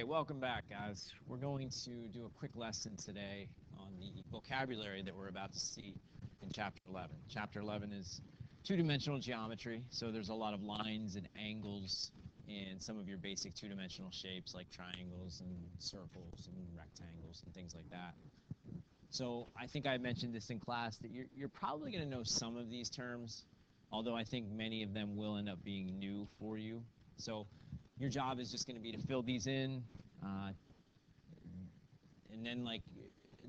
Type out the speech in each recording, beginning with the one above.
Hey, welcome back, guys. We're going to do a quick lesson today on the vocabulary that we're about to see in Chapter 11. Chapter 11 is two-dimensional geometry, so there's a lot of lines and angles and some of your basic two-dimensional shapes like triangles and circles and rectangles and things like that. So I think I mentioned this in class that you're probably going to know some of these terms, although I think many of them will end up being new for you. So your job is just going to be to fill these in, and then like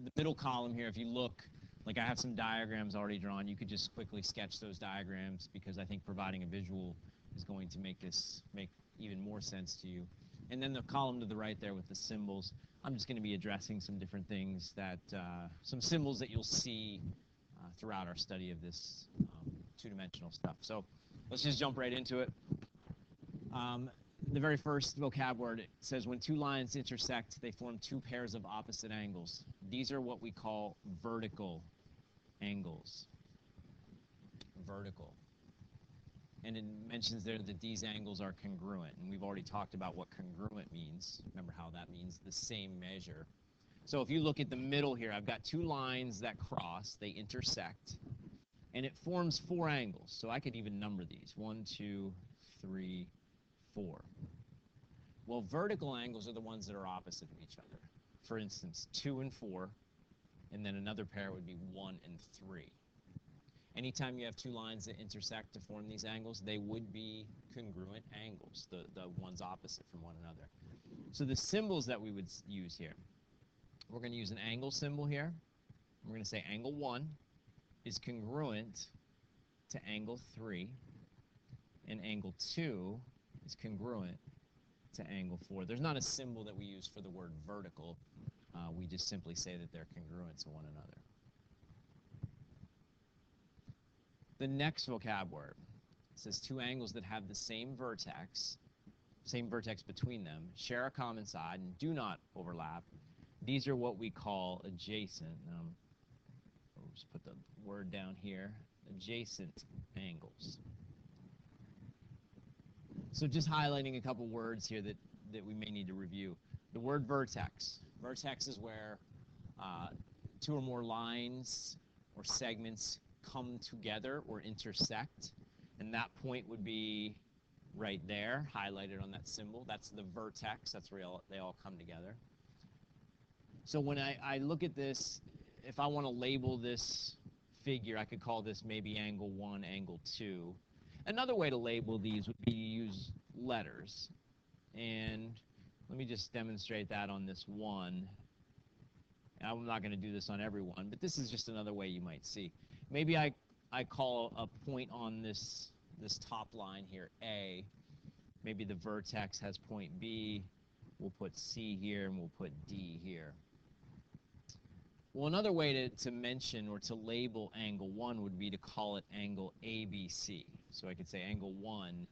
the middle column here, if you look, like I have some diagrams already drawn, you could just quickly sketch those diagrams because I think providing a visual is going to make this make even more sense to you. And then the column to the right there with the symbols, I'm just going to be addressing some different things that, some symbols that you'll see throughout our study of this two-dimensional stuff. So let's just jump right into it. The very first vocab word, it says when two lines intersect, they form two pairs of opposite angles. These are what we call vertical angles. Vertical. And it mentions there that these angles are congruent, and we've already talked about what congruent means. Remember how that means the same measure. So if you look at the middle here, I've got two lines that cross, they intersect, and it forms four angles. So I could even number these, 1, 2, 3, 4. Well, vertical angles are the ones that are opposite of each other. For instance, 2 and 4, and then another pair would be 1 and 3. Anytime you have two lines that intersect to form these angles, they would be congruent angles, the ones opposite from one another. So the symbols that we would use here, we're going to use an angle symbol here. We're going to say angle 1 is congruent to angle 3, and angle 2 is congruent to angle 4. There's not a symbol that we use for the word vertical. We just simply say that they're congruent to one another. The next vocab word says two angles that have the same vertex between them, share a common side, and do not overlap. These are what we call adjacent. We'll just put the word down here, adjacent angles. So just highlighting a couple words here that we may need to review. The word vertex. Vertex is where two or more lines or segments come together or intersect, and that point would be right there, highlighted on that symbol. That's the vertex. That's where they all come together. So when I look at this, if I want to label this figure, I could call this maybe angle 1, angle 2. Another way to label these would be to use letters. And let me just demonstrate that on this one. I'm not going to do this on every one, but this is just another way you might see. Maybe I call a point on this top line here A. Maybe the vertex has point B. We'll put C here, and we'll put D here. Well, another way to mention or to label angle 1 would be to call it angle ABC. So I could say angle 1,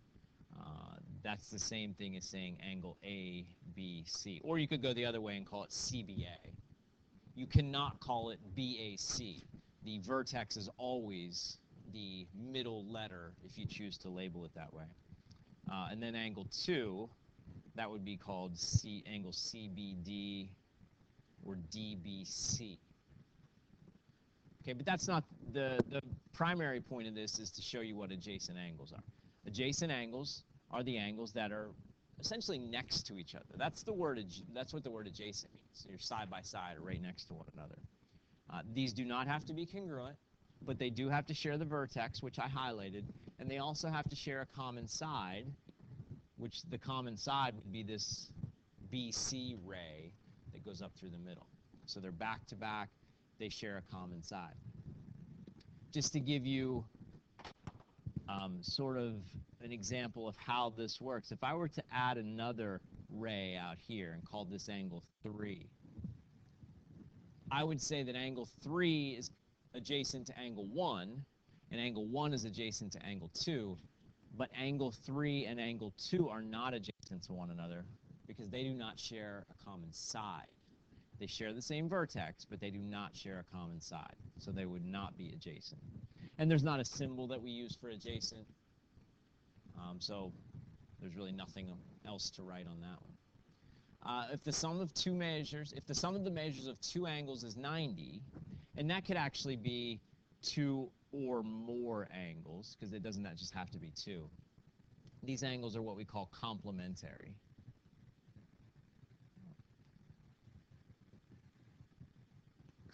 that's the same thing as saying angle ABC. Or you could go the other way and call it CBA. You cannot call it BAC. The vertex is always the middle letter if you choose to label it that way. And then angle 2, that would be called angle CBD or DBC. Okay, but that's not the primary point of this is to show you what adjacent angles are. Adjacent angles are the angles that are essentially next to each other. That's what the word adjacent means. You're side by side or right next to one another. These do not have to be congruent, but they do have to share the vertex, which I highlighted, and they also have to share a common side, which the common side would be this BC ray that goes up through the middle. So they're back to back. They share a common side. Just to give you sort of an example of how this works, if I were to add another ray out here and call this angle 3, I would say that angle 3 is adjacent to angle 1, and angle 1 is adjacent to angle 2, but angle 3 and angle 2 are not adjacent to one another because they do not share a common side. They share the same vertex, but they do not share a common side, so they would not be adjacent. And there's not a symbol that we use for adjacent, so there's really nothing else to write on that one. If the sum of two measures, if the sum of the measures of two angles is 90, and that could actually be two or more angles, because it doesn't just have to be two. These angles are what we call complementary.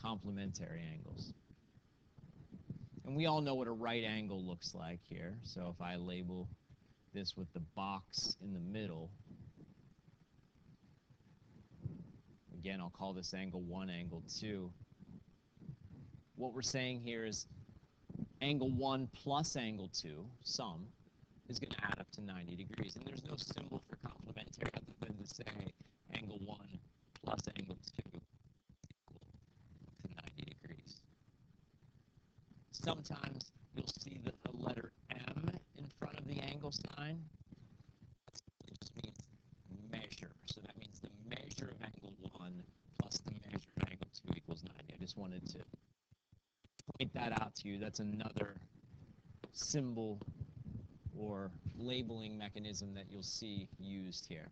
Complementary angles. And we all know what a right angle looks like here. So if I label this with the box in the middle, again, I'll call this angle 1, angle 2. What we're saying here is angle 1 plus angle 2, sum, is going to add up to 90 degrees. And there's no symbol for complementary other than to say angle 1 plus angle 2 to 90 degrees. Sometimes you'll see the letter M in front of the angle sign. It just means measure. So that means the measure of angle 1 plus the measure of angle 2 equals 90. I just wanted to point that out to you. That's another symbol or labeling mechanism that you'll see used here.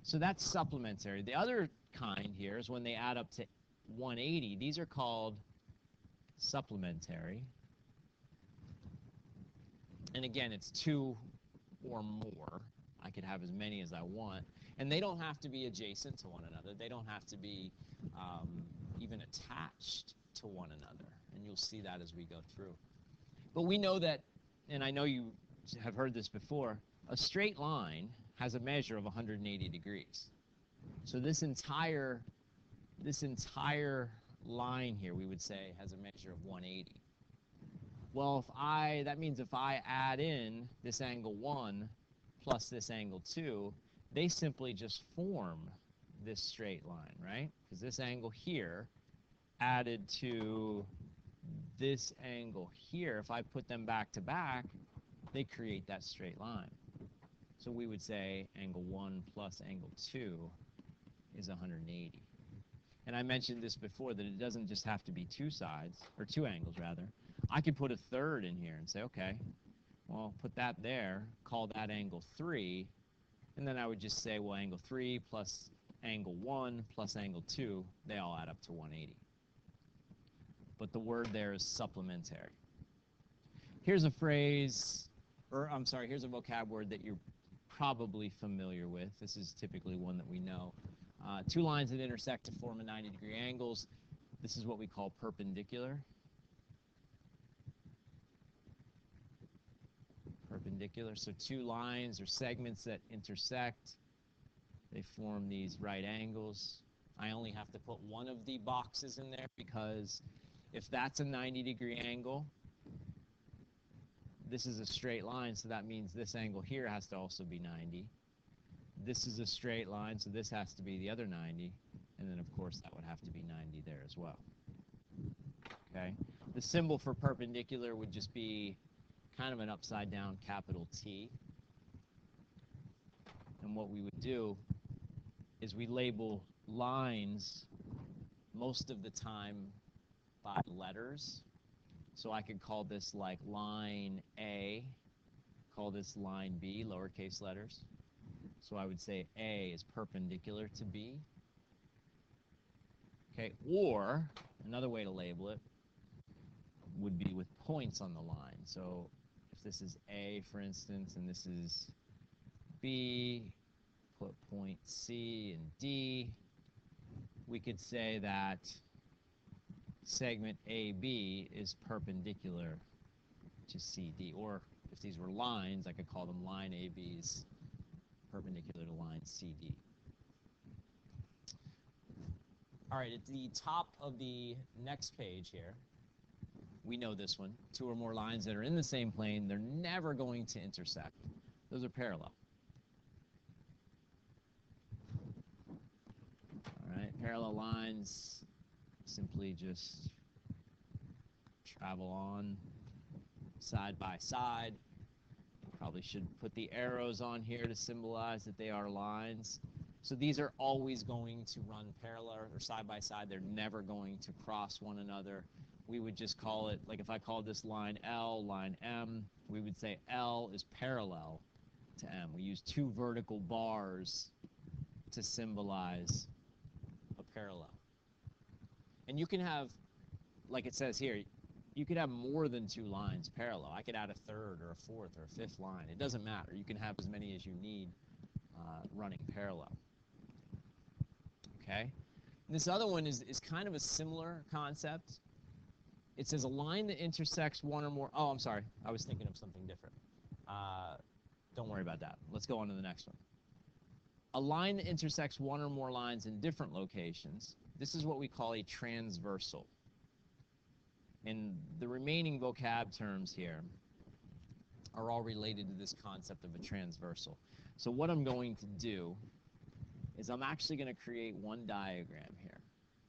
So that's supplementary. The other kind here is when they add up to 180. These are called supplementary. And again, it's two or more. I could have as many as I want. And they don't have to be adjacent to one another. They don't have to be even attached to one another. And you'll see that as we go through. But we know that, and I know you have heard this before, a straight line has a measure of 180 degrees. So this entire line here, we would say, has a measure of 180. Well, that means if I add in this angle 1 plus this angle 2, they simply just form this straight line, right? Because this angle here added to this angle here, if I put them back to back, they create that straight line. So we would say angle 1 plus angle 2 is 180. And I mentioned this before, that it doesn't just have to be two sides, or two angles rather. I could put a third in here and say, okay, well, put that there, call that angle 3, and then I would just say, well, angle 3 plus angle 1 plus angle 2, they all add up to 180. But the word there is supplementary. Here's a phrase, or I'm sorry, here's a vocab word that you're probably familiar with. This is typically one that we know. Two lines that intersect to form a 90-degree angles. This is what we call perpendicular. Perpendicular, so two lines or segments that intersect, they form these right angles. I only have to put one of the boxes in there because if that's a 90-degree angle, this is a straight line, so that means this angle here has to also be 90. This is a straight line, so this has to be the other 90, and then of course that would have to be 90 there as well. Okay, the symbol for perpendicular would just be kind of an upside down capital T. And what we would do is we label lines most of the time by letters. So I could call this like line A, call this line B, lowercase letters. So I would say A is perpendicular to B. Okay, or another way to label it would be with points on the line. So if this is A, for instance, and this is B, put point C and D, we could say that segment AB is perpendicular to CD. Or if these were lines, I could call them line AB's perpendicular to line CD. All right, at the top of the next page here, we know this one. Two or more lines that are in the same plane, they're never going to intersect. Those are parallel. All right, parallel lines simply just travel on side by side. Probably should put the arrows on here to symbolize that they are lines. So these are always going to run parallel or side by side. They're never going to cross one another. We would just call it, like if I called this line L, line M, we would say L is parallel to M. We use two vertical bars to symbolize a parallel. And you can have, like it says here, you could have more than 2 lines parallel. I could add a third or a fourth or a fifth line. It doesn't matter. You can have as many as you need running parallel. Okay? And this other one is kind of a similar concept. It says a line that intersects one or more. Oh, I'm sorry. I was thinking of something different. Don't worry about that. Let's go on to the next one. A line that intersects one or more lines in different locations. This is what we call a transversal. And the remaining vocab terms here are all related to this concept of a transversal. So what I'm going to do is I'm actually going to create one diagram here.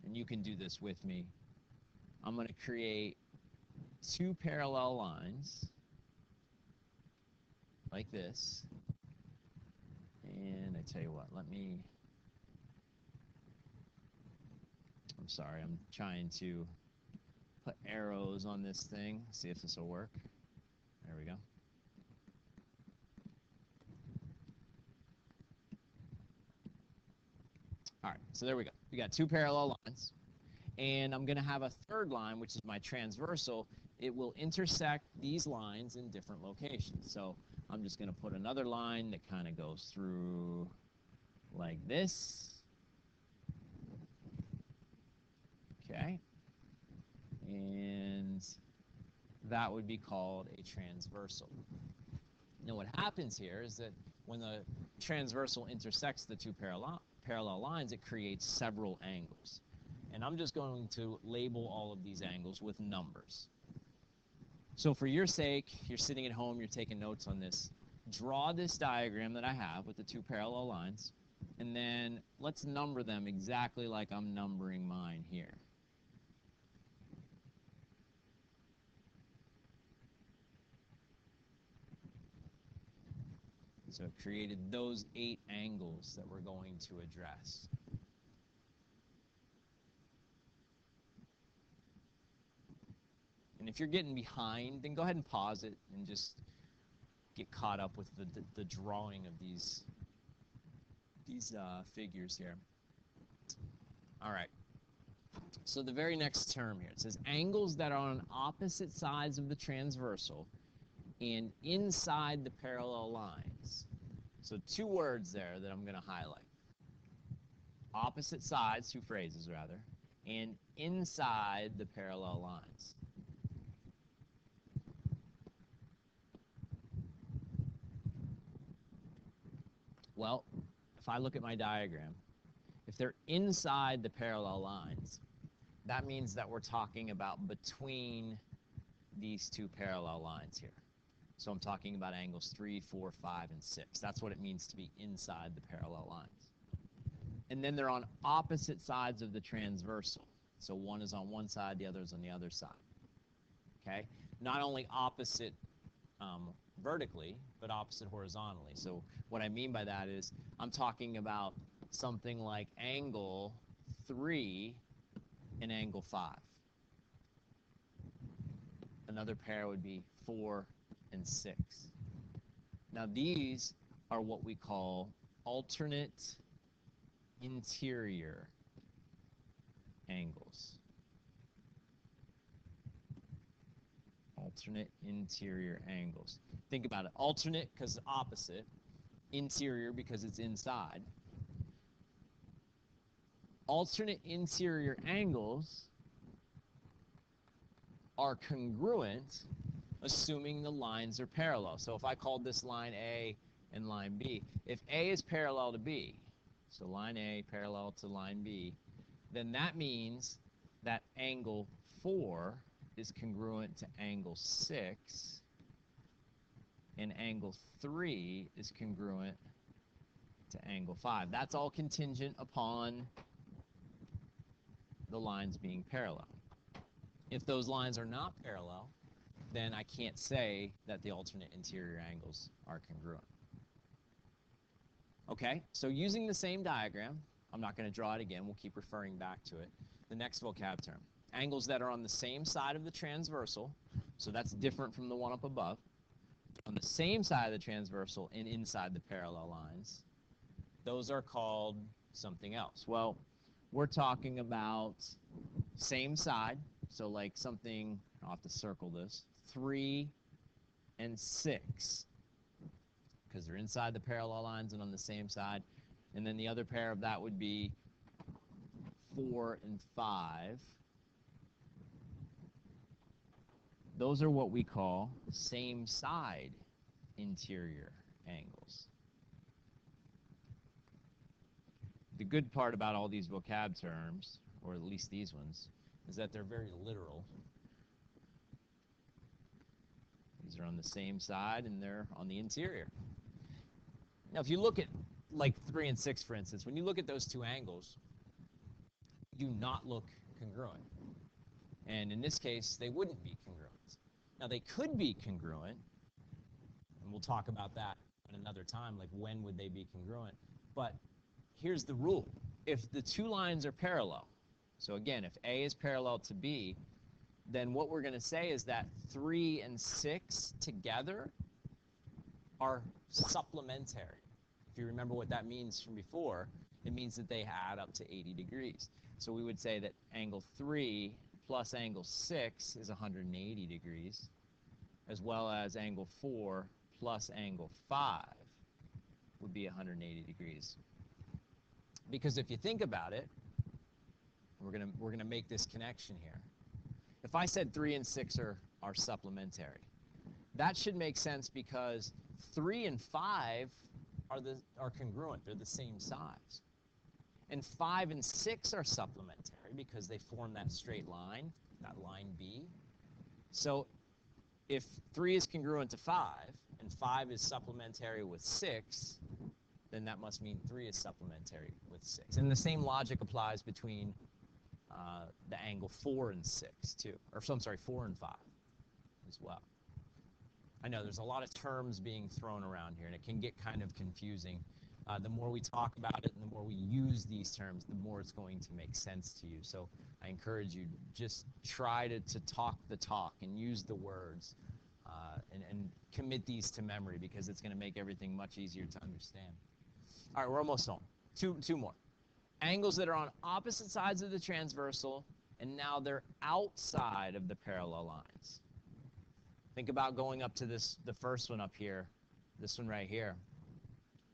And you can do this with me. I'm going to create 2 parallel lines like this. And I tell you what, I'm sorry, I'm trying to put arrows on this thing, see if this will work. There we go. All right, so there we go. We got 2 parallel lines. And I'm going to have a third line, which is my transversal. It will intersect these lines in different locations. So I'm just going to put another line that kind of goes through like this. Okay. And that would be called a transversal. Now what happens here is that when the transversal intersects the 2 parallel lines, it creates several angles. And I'm just going to label all of these angles with numbers. So for your sake, you're sitting at home, you're taking notes on this. Draw this diagram that I have with the 2 parallel lines, and then let's number them exactly like I'm numbering mine here. So it created those 8 angles that we're going to address. And if you're getting behind, then go ahead and pause it and just get caught up with the drawing of these figures here. All right. So the very next term here, it says angles that are on opposite sides of the transversal and inside the parallel lines. So 2 words there that I'm going to highlight. Opposite sides, 2 phrases rather, and inside the parallel lines. Well, if I look at my diagram, if they're inside the parallel lines, that means that we're talking about between these 2 parallel lines here. So I'm talking about angles 3, 4, 5, and 6. That's what it means to be inside the parallel lines. And then they're on opposite sides of the transversal. So one is on one side, the other is on the other side. Okay? Not only opposite vertically, but opposite horizontally. So what I mean by that is I'm talking about something like angle 3 and angle 5. Another pair would be 4 and 6. Now these are what we call alternate interior angles. Alternate interior angles. Think about it. Alternate because opposite. Interior because it's inside. Alternate interior angles are congruent assuming the lines are parallel. So if I called this line A and line B, if A is parallel to B, so line A parallel to line B, then that means that angle 4 is congruent to angle 6, and angle 3 is congruent to angle 5. That's all contingent upon the lines being parallel. If those lines are not parallel, then I can't say that the alternate interior angles are congruent. Okay, so using the same diagram, I'm not going to draw it again, we'll keep referring back to it. The next vocab term, angles that are on the same side of the transversal, so that's different from the one up above, on the same side of the transversal and inside the parallel lines. those are called something else. Well, we're talking about same side, so like something, I'll have to circle this, 3 and 6, because they're inside the parallel lines and on the same side. And then the other pair of that would be 4 and 5. Those are what we call same side interior angles. The good part about all these vocab terms, or at least these ones, is that they're very literal. These are on the same side and they're on the interior. Now, if you look at like 3 and 6, for instance, when you look at those two angles, do not look congruent. And in this case, they wouldn't be congruent. Now, they could be congruent, and we'll talk about that at another time, like when would they be congruent. But here's the rule. If the two lines are parallel, so again, if A is parallel to B, then what we're going to say is that 3 and 6 together are supplementary. If you remember what that means from before, it means that they add up to 80 degrees. So we would say that angle 3 plus angle 6 is 180 degrees, as well as angle 4 plus angle 5 would be 180 degrees. Because if you think about it, we're gonna make this connection here. If I said 3 and 6 are supplementary, that should make sense because 3 and 5 are congruent. They're the same size. And 5 and 6 are supplementary because they form that straight line, that line B. So if 3 is congruent to 5 and 5 is supplementary with 6, then that must mean 3 is supplementary with 6. And the same logic applies between the angle 4 and 6 too, or so I'm sorry, 4 and 5 as well. I know there's a lot of terms being thrown around here, and it can get kind of confusing. The more we talk about it and the more we use these terms, the more it's going to make sense to you. So I encourage you, just try to talk the talk and use the words and commit these to memory, because it's going to make everything much easier to understand. All right, we're almost home. Two more. Angles that are on opposite sides of the transversal, and now they're outside of the parallel lines. Think about going up to the first one up here, this one right here.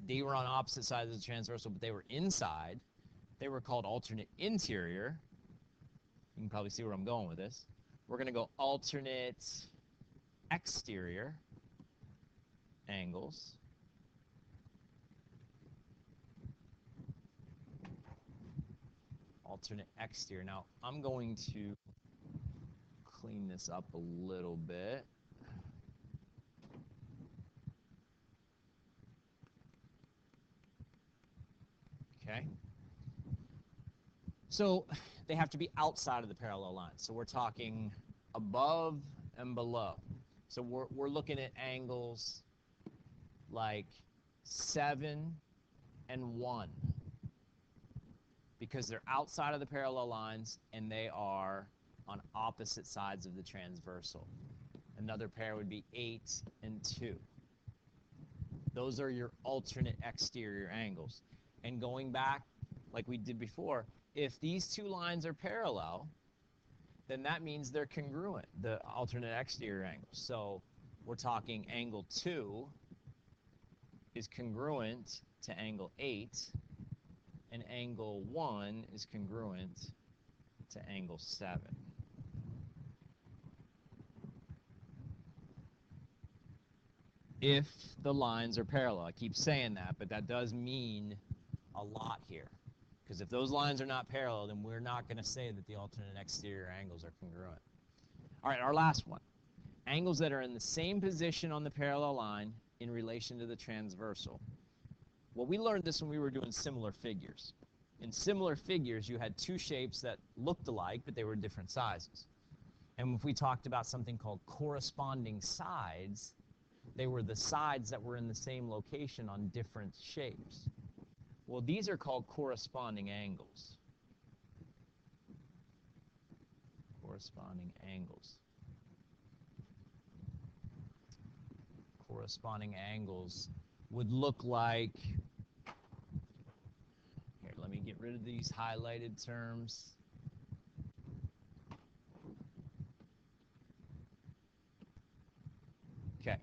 They were on opposite sides of the transversal, but they were inside. They were called alternate interior. You can probably see where I'm going with this. We're going to go alternate exterior angles. Alternate exterior. Now, I'm going to clean this up a little bit. Okay. So they have to be outside of the parallel lines. So we're talking above and below. So we're looking at angles like 7 and 1, because they're outside of the parallel lines and they are on opposite sides of the transversal. Another pair would be 8 and 2. Those are your alternate exterior angles. And going back, like we did before, if these two lines are parallel, then that means they're congruent, the alternate exterior angles. So we're talking angle 2 is congruent to angle 8, and angle 1 is congruent to angle 7. If the lines are parallel. I keep saying that, but that does mean a lot here. Because if those lines are not parallel, then we're not going to say that the alternate exterior angles are congruent. All right, our last one. Angles that are in the same position on the parallel line in relation to the transversal. Well, we learned this when we were doing similar figures. In similar figures, you had two shapes that looked alike, but they were different sizes. And if we talked about something called corresponding sides, they were the sides that were in the same location on different shapes. Well, these are called corresponding angles. Corresponding angles. Corresponding angles would look like rid of these highlighted terms. Okay.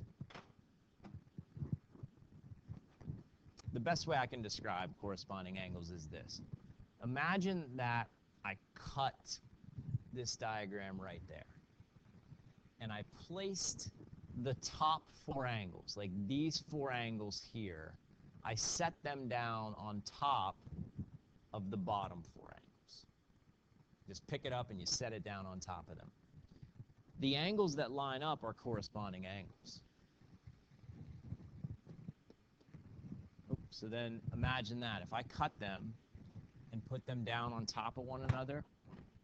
The best way I can describe corresponding angles is this. Imagine that I cut this diagram right there, and I placed the top 4 angles, like these 4 angles here, I set them down on top of the bottom 4 angles. Just pick it up and you set it down on top of them. The angles that line up are corresponding angles. So then imagine that. If I cut them and put them down on top of one another,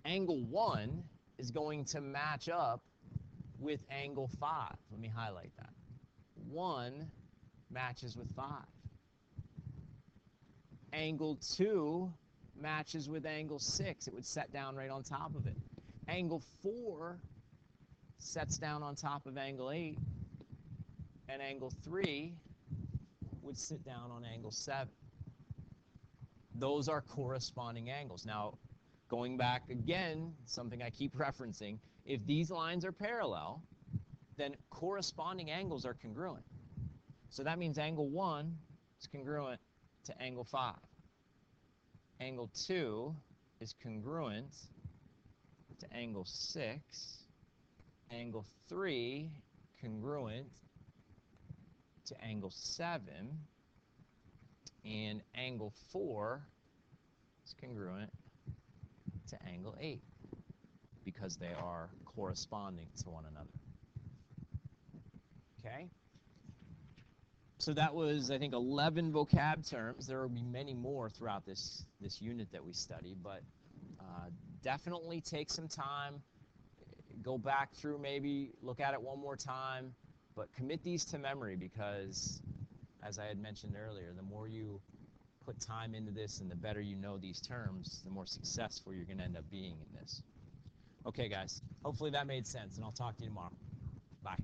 angle 1 is going to match up with angle 5. Let me highlight that. 1 matches with 5. Angle 2 matches with angle 6. It would set down right on top of it. Angle 4 sets down on top of angle 8, and angle 3 would sit down on angle 7. Those are corresponding angles. Now, going back again, something I keep referencing, if these lines are parallel, then corresponding angles are congruent. So that means angle 1 is congruent to angle 5. Angle 2 is congruent to angle 6. Angle 3 congruent to angle 7. And angle 4 is congruent to angle 8 because they are corresponding to one another. Okay? So that was, I think, 11 vocab terms. There will be many more throughout this unit that we study, but definitely take some time, go back through, maybe look at it one more time, but commit these to memory because, as I had mentioned earlier, the more you put time into this and the better you know these terms, the more successful you're going to end up being in this. Okay, guys, hopefully that made sense, and I'll talk to you tomorrow. Bye.